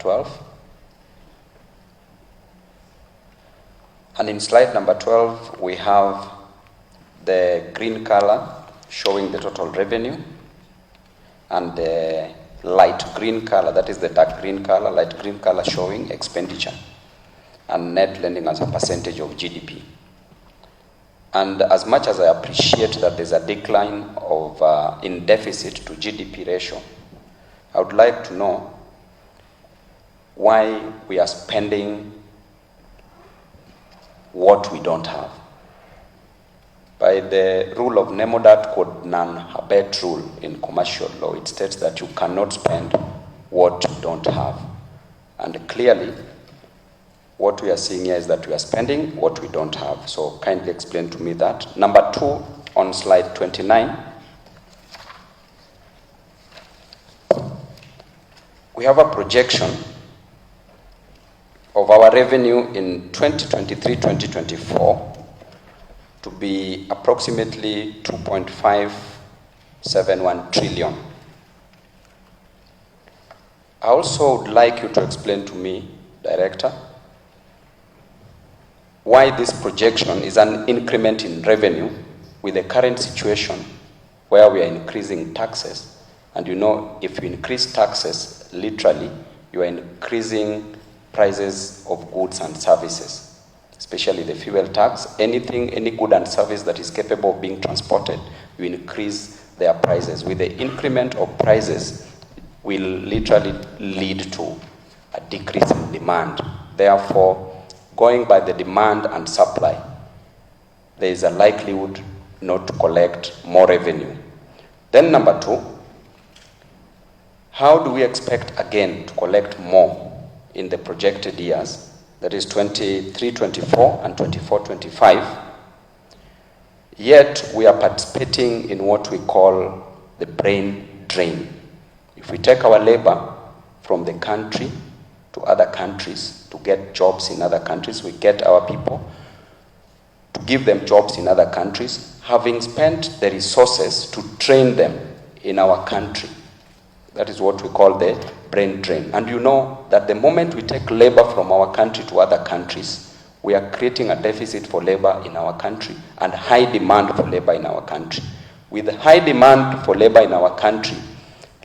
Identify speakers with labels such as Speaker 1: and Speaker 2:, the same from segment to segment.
Speaker 1: 12. And in slide number 12, we have the green color showing the total revenue, and the light green color, that is the dark green color, light green color showing expenditure and net lending as a percentage of GDP. And as much as I appreciate that there's a decline of in deficit to GDP ratio, I would like to know why we are spending what we don't have. By the rule of nemo dat quod non habet rule in commercial law, it states that you cannot spend what you don't have. And clearly, what we are seeing here is that we are spending what we don't have. So kindly explain to me that. Number 2, on slide 29, we have a projection of our revenue in 2023-2024 to be approximately 2.571 trillion. I also would like you to explain to me, Director, why this projection is an increment in revenue with the current situation where we are increasing taxes. And you know, if you increase taxes, literally, you are increasing prices of goods and services, especially the fuel tax. Any good and service that is capable of being transported, you increase their prices. With the increment of prices, will literally lead to a decrease in demand. Therefore, going by the demand and supply, there is a likelihood not to collect more revenue. Then number 2, how do we expect again to collect more in the projected years, that is 23-24 and 24-25, yet we are participating in what we call the brain drain. If we take our labor from the country to other countries to get jobs in other countries, we get our people to give them jobs in other countries, having spent the resources to train them in our country. That is what we call the brain drain. And you know that the moment we take labor from our country to other countries, we are creating a deficit for labor in our country and high demand for labor in our country. With high demand for labor in our country,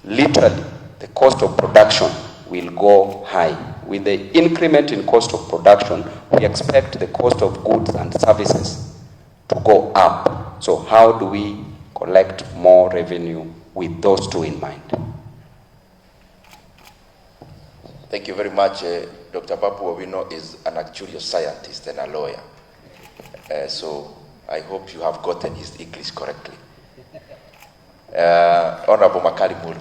Speaker 1: literally the cost of production will go high. With the increment in cost of production, we expect the cost of goods and services to go up. So how do we collect more revenue with those two in mind?
Speaker 2: Thank you very much. Dr. Babu Owino is an actuarial scientist and a lawyer. So I hope you have gotten his English correctly. Honorable Makari Mulu.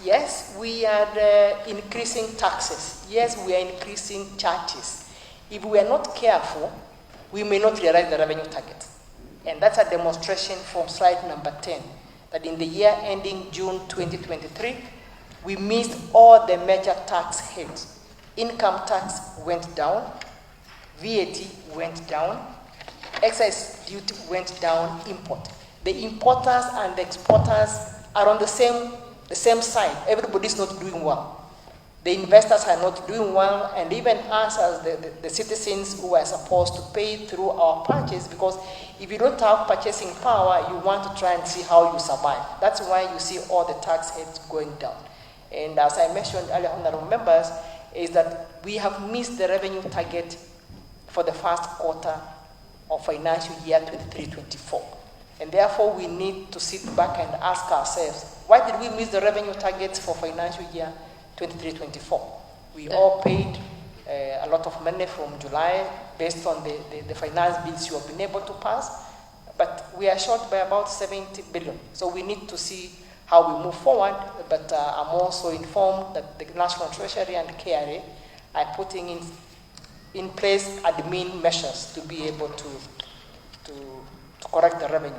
Speaker 3: Yes, we are increasing taxes. Yes, we are increasing charges. If we are not careful, we may not realize the revenue target. And that's a demonstration from slide number 10, that in the year ending June 2023, we missed all the major tax heads. Income tax went down, VAT went down, excise duty went down, import. The importers and the exporters are on the same side. Everybody's not doing well. The investors are not doing well, and even us as the citizens who are supposed to pay through our purchase, because if you don't have purchasing power, you want to try and see how you survive. That's why you see all the tax heads going down. And as I mentioned earlier, honorable members, is that we have missed the revenue target for the first quarter of financial year 23-24. And therefore, we need to sit back and ask ourselves, why did we miss the revenue targets for financial year 23-24? We all paid a lot of money from July based on the finance bills you have been able to pass, but we are short by about 70 billion. So we need to see how we move forward, but I'm also informed that the National Treasury and KRA are putting in place admin measures to be able to correct the revenue.